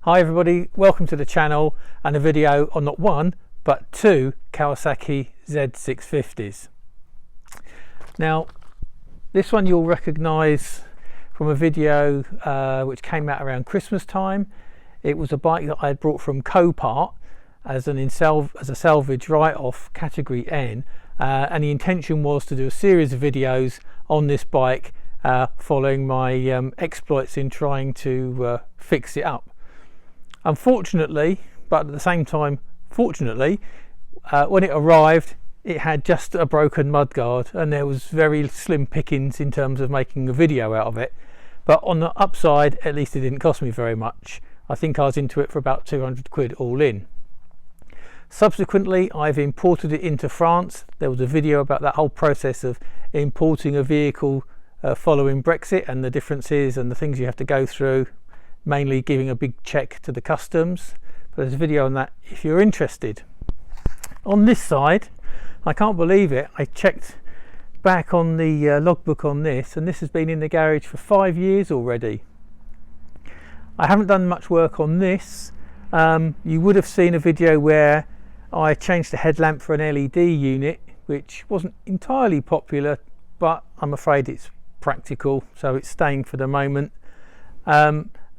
Hi everybody, welcome to the channel and a video on not one but two Kawasaki Z650s. Now this one you'll recognise from a video which came out around Christmas time. It was a bike that I had brought from Copart as a salvage write-off category N, and the intention was to do a series of videos on this bike following my exploits in trying to fix it up. Unfortunately, but at the same time fortunately, when it arrived it had just a broken mudguard and there was very slim pickings in terms of making a video out of it. But on the upside, at least it didn't cost me very much. I think I was into it for about 200 quid all in. Subsequently, I've imported it into France. There was a video about that whole process of importing a vehicle following Brexit and the differences and the things you have to go through, mainly giving a big check to the customs. But there's a video on that if you're interested. On this side, I can't believe it, I checked back on the logbook on this, and this has been in the garage for 5 years already. I haven't done much work on this. You would have seen a video where I changed the headlamp for an LED unit, which wasn't entirely popular, but I'm afraid it's practical, so it's staying for the moment.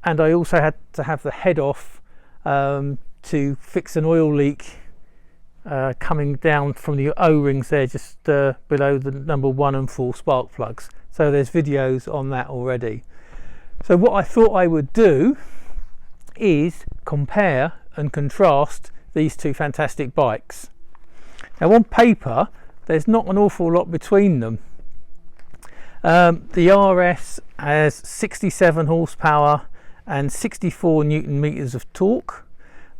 And I also had to have the head off to fix an oil leak coming down from the O-rings there, just below the number 1 and 4 spark plugs. So there's videos on that already. So what I thought I would do is compare and contrast these two fantastic bikes. Now on paper there's not an awful lot between them. The RS has 67 horsepower and 64 newton meters of torque,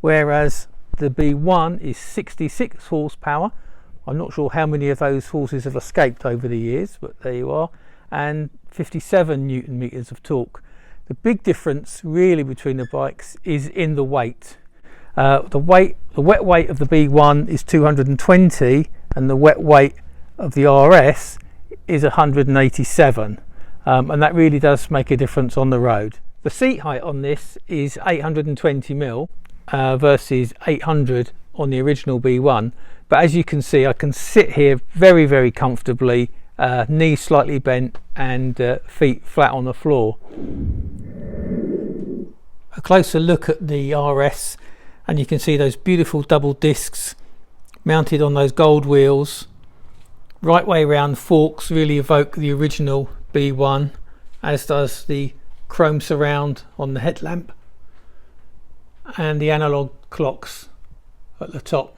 whereas the B1 is 66 horsepower. I'm not sure how many of those horses have escaped over the years, but there you are, and 57 newton meters of torque. The big difference really between the bikes is in the weight. The wet weight of the B1 is 220 and the wet weight of the RS is 187, and that really does make a difference on the road. The seat height on this is 820mm versus 800 on the original B1, but as you can see I can sit here very comfortably, knees slightly bent and feet flat on the floor. A closer look at the RS and you can see those beautiful double discs mounted on those gold wheels. Right way round forks really evoke the original B1, as does the chrome surround on the headlamp and the analog clocks at the top.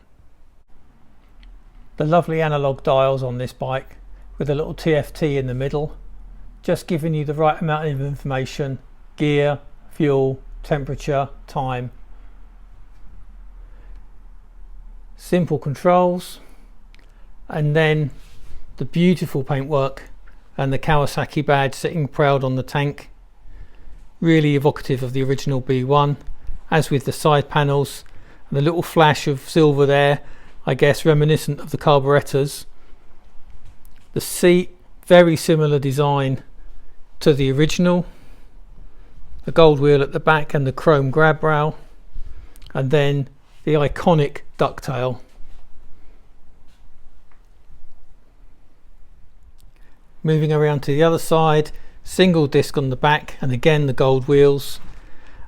The lovely analog dials on this bike with a little TFT in the middle, just giving you the right amount of information: gear, fuel, temperature, time. Simple controls, and then the beautiful paintwork and the Kawasaki badge sitting proud on the tank, really evocative of the original B1, as with the side panels and the little flash of silver there, I guess reminiscent of the carburetors. The seat, very similar design to the original, the gold wheel at the back and the chrome grab rail, and then the iconic ducktail. Moving around to the other side, single disc on the back and again the gold wheels.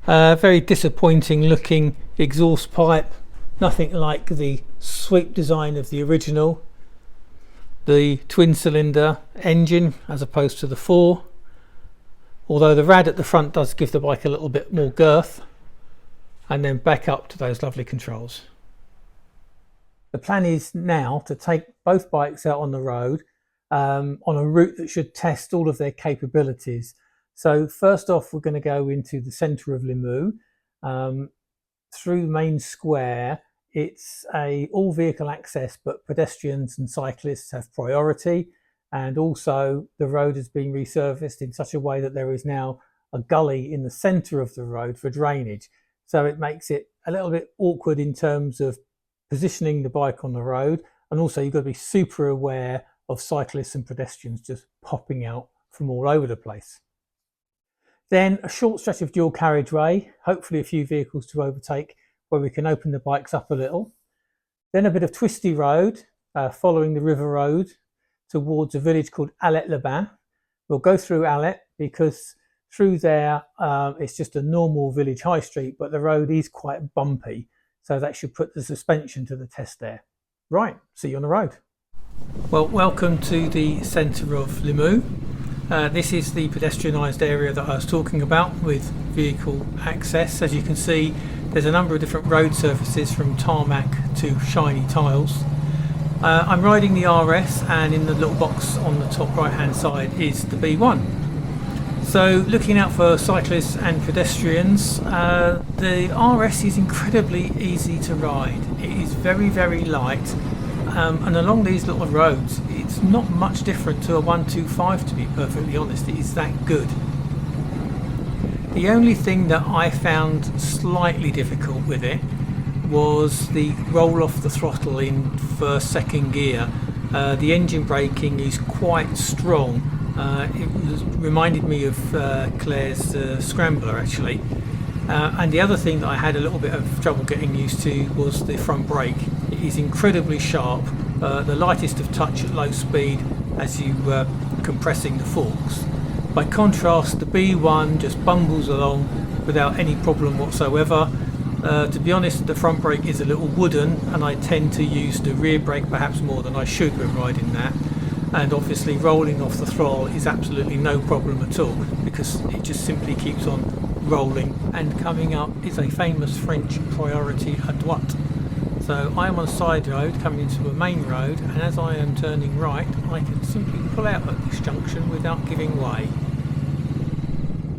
Very disappointing looking exhaust pipe, nothing like the sweep design of the original. The twin cylinder engine as opposed to the 4, although the rad at the front does give the bike a little bit more girth. And then back up to those lovely controls. The plan is now to take both bikes out on the road on a route that should test all of their capabilities. So first off, we're going to go into the centre of Limoux, through the main square. It's a all vehicle access, but pedestrians and cyclists have priority, and also the road has been resurfaced in such a way that there is now a gully in the centre of the road for drainage. So it makes it a little bit awkward in terms of positioning the bike on the road, and also you've got to be super aware of cyclists and pedestrians just popping out from all over the place. Then a short stretch of dual carriageway, hopefully a few vehicles to overtake, where we can open the bikes up a little. Then a bit of twisty road, following the river road towards a village called Allet-les-Bains. We'll go through Allet because through there it's just a normal village high street, but the road is quite bumpy, so that should put the suspension to the test there. Right, see you on the road. Well, welcome to the centre of Limoux. This is the pedestrianised area that I was talking about with vehicle access. As you can see, there's a number of different road surfaces from tarmac to shiny tiles. I'm riding the RS, and in the little box on the top right hand side is the B1. So looking out for cyclists and pedestrians, the RS is incredibly easy to ride. It is very, very light, and along these little roads it's not much different to a 125, to be perfectly honest. It is that good. The only thing that I found slightly difficult with it was the roll off the throttle in first, second gear. The engine braking is quite strong. Reminded me of Claire's Scrambler actually. And the other thing that I had a little bit of trouble getting used to was the front brake. It is incredibly sharp, the lightest of touch at low speed as you compressing the forks. By contrast, the B1 just bumbles along without any problem whatsoever. To be honest, the front brake is a little wooden, and I tend to use the rear brake perhaps more than I should when riding that. And obviously rolling off the throttle is absolutely no problem at all, because it just simply keeps on rolling. And coming up is a famous French priority à droite. So I am on a side road coming into a main road, and as I am turning right, I can simply pull out at this junction without giving way.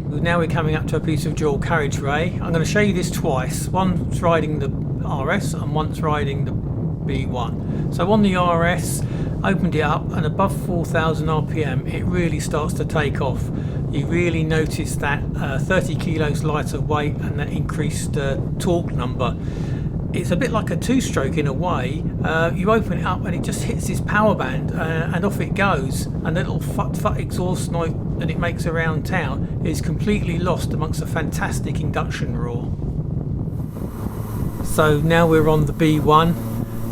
Now we're coming up to a piece of dual carriageway. I'm going to show you this twice. Once riding the RS and once riding the B1. So on the RS, opened it up, and above 4,000 RPM it really starts to take off. You really notice that 30 kilos lighter weight and that increased torque number. It's a bit like a two-stroke in a way. You open it up and it just hits this power band and off it goes, and the little fut exhaust noise that it makes around town is completely lost amongst a fantastic induction roar. So now we're on the B1.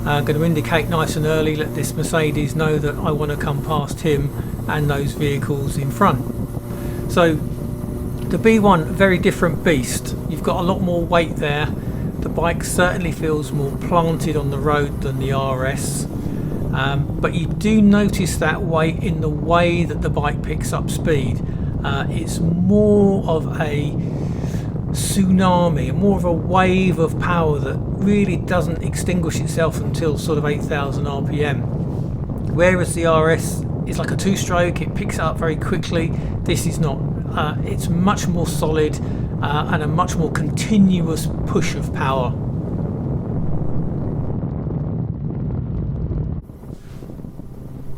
I'm going to indicate nice and early, let this Mercedes know that I want to come past him and those vehicles in front. So the B1, very different beast. You've got a lot more weight there. The bike certainly feels more planted on the road than the RS, but you do notice that weight in the way that the bike picks up speed. It's more of a tsunami, more of a wave of power that really doesn't extinguish itself until sort of 8,000 RPM. Whereas the RS is like a two-stroke, it picks it up very quickly. This is not. It's much more solid and a much more continuous push of power.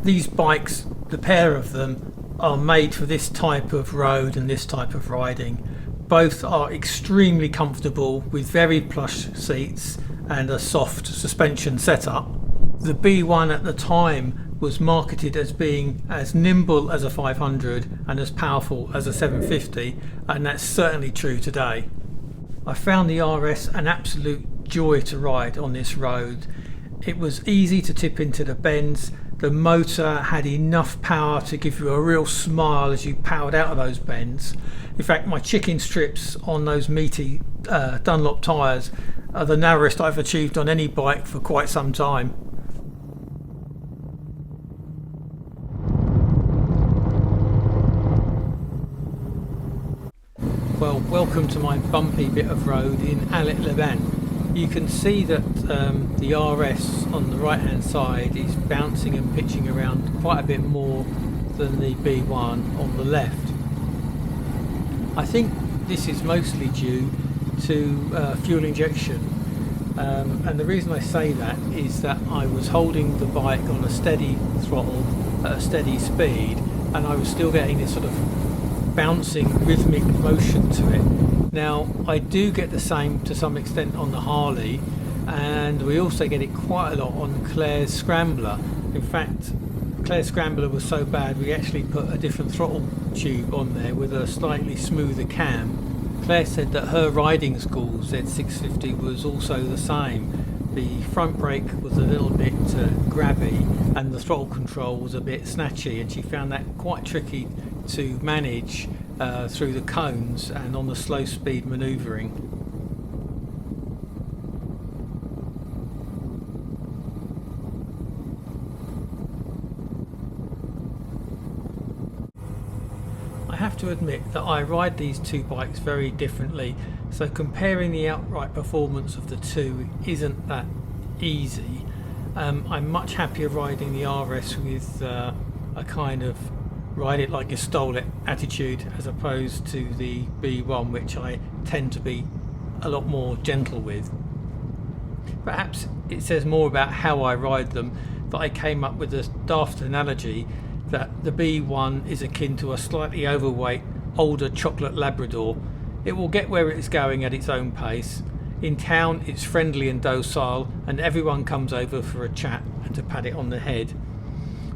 These bikes, the pair of them, are made for this type of road and this type of riding. Both are extremely comfortable with very plush seats and a soft suspension setup. The B1 at the time was marketed as being as nimble as a 500 and as powerful as a 750, and that's certainly true today. I found the RS an absolute joy to ride on this road. It was easy to tip into the bends. The motor had enough power to give you a real smile as you powered out of those bends. In fact, my chicken strips on those meaty Dunlop tyres are the narrowest I've achieved on any bike for quite some time. Well, welcome to my bumpy bit of road in Allet-les-Bains. You can see that the RS on the right hand side is bouncing and pitching around quite a bit more than the B1 on the left. I think this is mostly due to fuel injection, and the reason I say that is that I was holding the bike on a steady throttle at a steady speed, and I was still getting this sort of bouncing rhythmic motion to it. Now I do get the same to some extent on the Harley, and we also get it quite a lot on Claire's Scrambler. In fact, Claire's scrambler was so bad we actually put a different throttle tube on there with a slightly smoother cam. Claire said that her riding school Z650 was also the same. The front brake was a little bit grabby and the throttle control was a bit snatchy, and she found that quite tricky to manage through the cones and on the slow speed manoeuvring. I have to admit that I ride these two bikes very differently, so comparing the outright performance of the two isn't that easy. I'm much happier riding the RS with a kind of ride it like you stole it attitude, as opposed to the B1, which I tend to be a lot more gentle with. Perhaps it says more about how I ride them that I came up with a daft analogy that the B1 is akin to a slightly overweight older chocolate Labrador. It will get where it's going at its own pace. In town it's friendly and docile, and everyone comes over for a chat and to pat it on the head.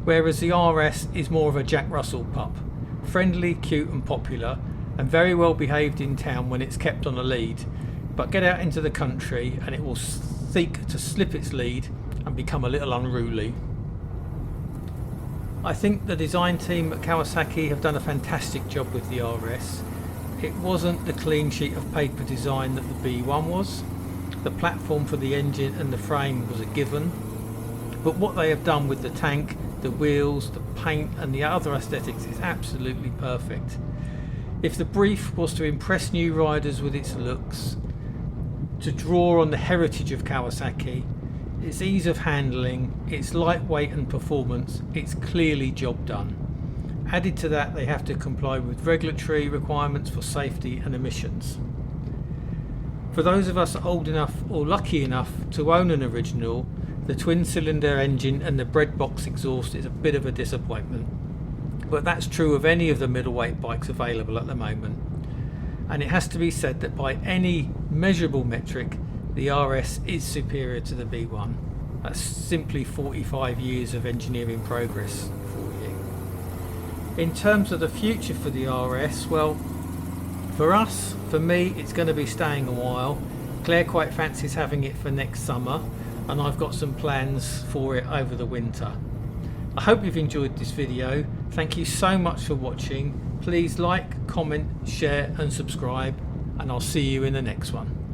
Whereas the RS is more of a Jack Russell pup, friendly, cute and popular, and very well behaved in town when it's kept on a lead, but get out into the country and it will seek to slip its lead and become a little unruly. I think the design team at Kawasaki have done a fantastic job with the RS. It wasn't the clean sheet of paper design that the B1 was. The platform for the engine and the frame was a given, but what they have done with the tank, the wheels, the paint and the other aesthetics is absolutely perfect. If the brief was to impress new riders with its looks, to draw on the heritage of Kawasaki, its ease of handling, its lightweight and performance, it's clearly job done. Added to that, they have to comply with regulatory requirements for safety and emissions. For those of us old enough or lucky enough to own an original, the twin-cylinder engine and the bread box exhaust is a bit of a disappointment. But that's true of any of the middleweight bikes available at the moment. And it has to be said that by any measurable metric, the RS is superior to the B1. That's simply 45 years of engineering progress for you. In terms of the future for the RS, well, for me, it's going to be staying a while. Claire quite fancies having it for next summer, and I've got some plans for it over the winter. I hope you've enjoyed this video. Thank you so much for watching. Please like, comment, share and subscribe, and I'll see you in the next one.